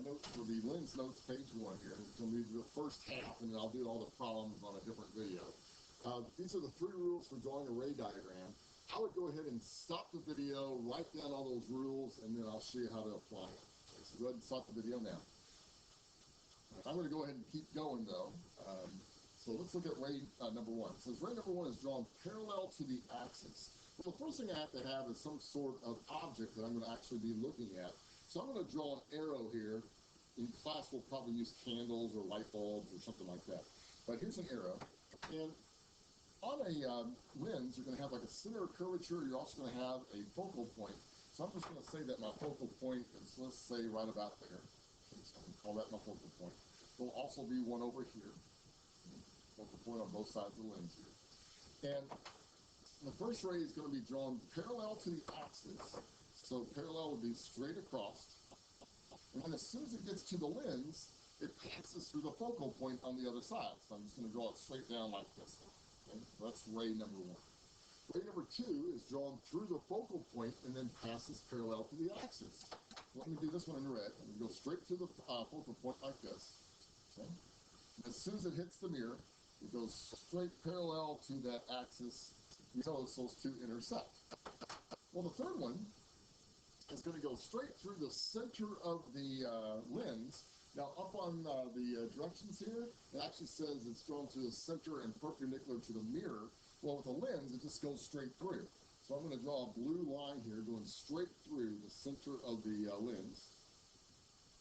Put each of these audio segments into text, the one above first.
note for the lens notes page 1 here. It's going to be the first half, and then I'll do all the problems on a different video. These are the 3 rules for drawing a ray diagram. I would go ahead and stop the video, write down all those rules, and then I'll show you how to apply it. Okay, so go ahead and stop the video now. I'm going to go ahead and keep going though. So let's look at ray number 1. It says ray number 1 is drawn parallel to the axis. Well, the first thing I have to have is some sort of object that I'm going to actually be looking at. So I'm going to draw an arrow here. In class, we'll probably use candles or light bulbs or something like that. But here's an arrow. And on a lens, you're going to have like a center of curvature. You're also going to have a focal point. So I'm just going to say that my focal point is, let's say, right about there. Okay, so I can call that my focal point. There'll also be one over here. Focal point on both sides of the lens here. And the first ray is going to be drawn parallel to the axis. So parallel would be straight across. And then as soon as it gets to the lens, it passes through the focal point on the other side. So I'm just going to draw it straight down like this. Okay? So that's ray number 1. Ray number 2 is drawn through the focal point and then passes parallel to the axis. Let me do this one in red. I'm going to go straight to the focal point like this. Okay? As soon as it hits the mirror, it goes straight parallel to that axis. You notice those 2 intersect. Well, the third one is going to go straight through the center of the lens. Now, up on the directions here, it actually says it's drawn to the center and perpendicular to the mirror. Well, with a lens, it just goes straight through. So I'm going to draw a blue line here going straight through the center of the lens.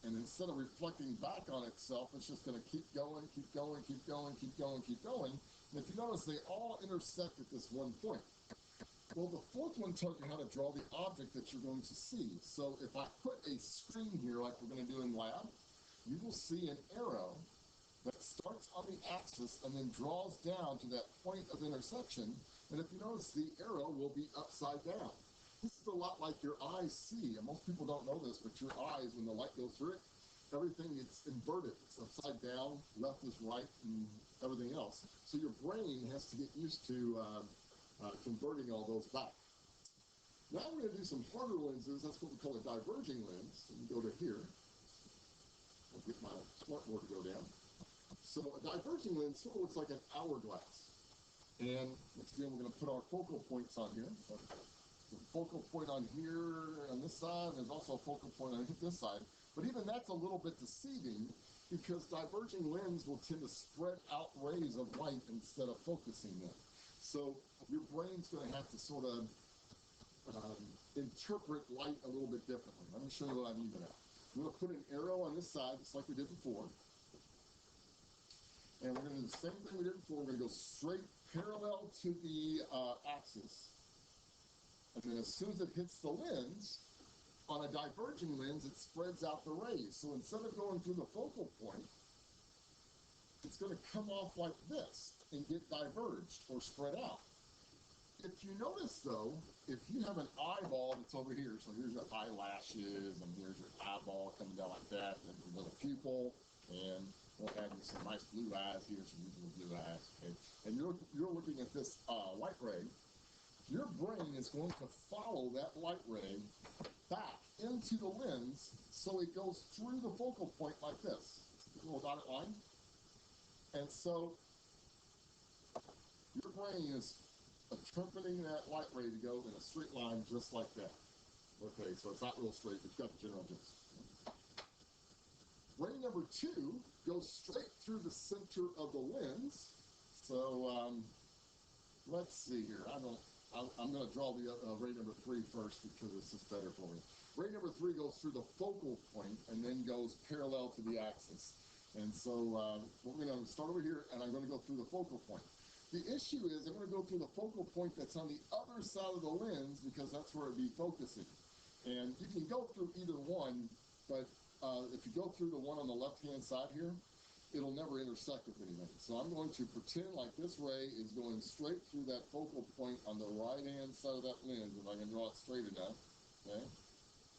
And instead of reflecting back on itself, it's just going to keep going, keep going, keep going, keep going, keep going. And if you notice, they all intersect at this one point. Well, the fourth one tells you how to draw the object that you're going to see. So if I put a screen here like we're going to do in lab, you will see an arrow that starts on the axis and then draws down to that point of intersection. And if you notice, the arrow will be upside down. This is a lot like your eyes see. And most people don't know this, but your eyes, when the light goes through it, everything is inverted. It's upside down, left is right, and everything else. So your brain has to get used to converting all those back. Now we're going to do some harder lenses. That's what we call a diverging lens. So we go to here. I'll get my smartboard to go down. So a diverging lens sort of looks like an hourglass. And once again, we're going to put our focal points on here. So the focal point on here on this side, and there's also a focal point on this side. But even that's a little bit deceiving because diverging lens will tend to spread out rays of light instead of focusing them. So your brain's going to have to sort of interpret light a little bit differently. Let me show you what I mean by that. I'm going to put an arrow on this side, just like we did before. And we're going to do the same thing we did before. We're going to go straight parallel to the axis. And then as soon as it hits the lens, on a diverging lens, it spreads out the rays. So instead of going through the focal point, it's going to come off like this and get diverged or spread out. If you notice, though, if you have an eyeball that's over here, so here's your eyelashes, and here's your eyeball coming down like that, and with a pupil, and we'll have you some nice blue eyes here, some beautiful blue eyes, okay? And you're looking at this light ray. Your brain is going to follow that light ray back into the lens so it goes through the focal point like this, a little dotted line. And so your brain is interpreting that light ray to go in a straight line just like that. Okay, so it's not real straight, but you got the general gist. Ray number 2 goes straight through the center of the lens. So let's see here. I'm going to draw the ray number 3 first because it's just better for me. Ray number 3 goes through the focal point and then goes parallel to the axis. And so we're going to start over here, and I'm going to go through the focal point. The issue is I'm going to go through the focal point that's on the other side of the lens because that's where it'd be focusing. And you can go through either one, but if you go through the one on the left-hand side here, it'll never intersect with anything. So I'm going to pretend like this ray is going straight through that focal point on the right-hand side of that lens, if I can draw it straight enough. Okay?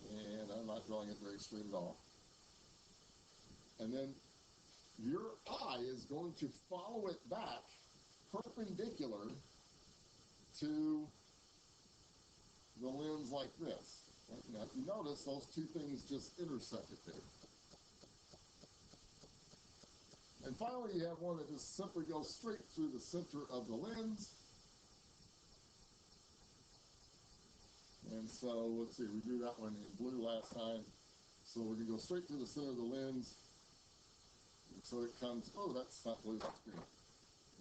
And I'm not drawing it very straight at all. And then your eye is going to follow it back perpendicular to the lens like this. Now, if you notice, those 2 things just intersected there. And finally, you have one that just simply goes straight through the center of the lens. And so, let's see, we drew that one in blue last time. So we're going to go straight through the center of the lens. So it comes, oh, that's not blue, that's green.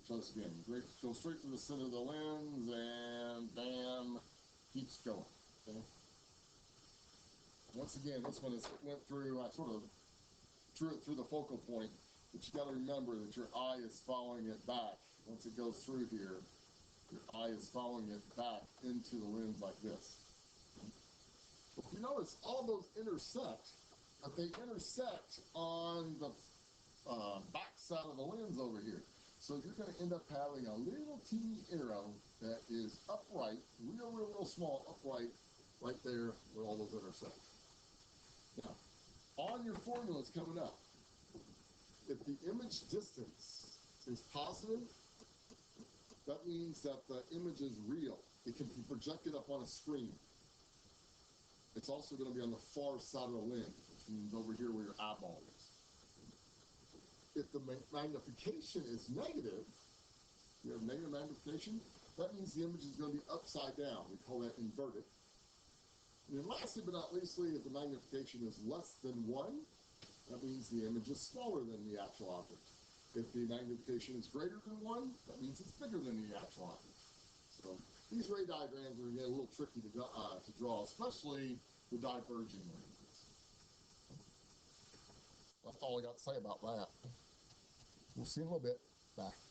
Try this again. Go straight through the center of the lens, and bam, keeps going. Okay. Once again, this one went through, I sort of drew it through the focal point, but you got to remember that your eye is following it back. Once it goes through here, your eye is following it back into the lens like this. If you notice, all of those intersect, but they intersect on the back side of the lens over here. So you're going to end up having a little teeny arrow that is upright, real small, upright, right there where all those intersect. Now, on your formulas coming up, if the image distance is positive, that means that the image is real. It can be projected up on a screen. It's also going to be on the far side of the lens, which means over here where your eyeball is. If the magnification is negative, you have negative magnification, that means the image is going to be upside down. We call that inverted. And then lastly but not leastly, if the magnification is less than 1, that means the image is smaller than the actual object. If the magnification is greater than 1, that means it's bigger than the actual object. So these ray diagrams are, again, a little tricky to draw, especially the diverging lenses. That's all I got to say about that. We'll see in a little bit. Bye.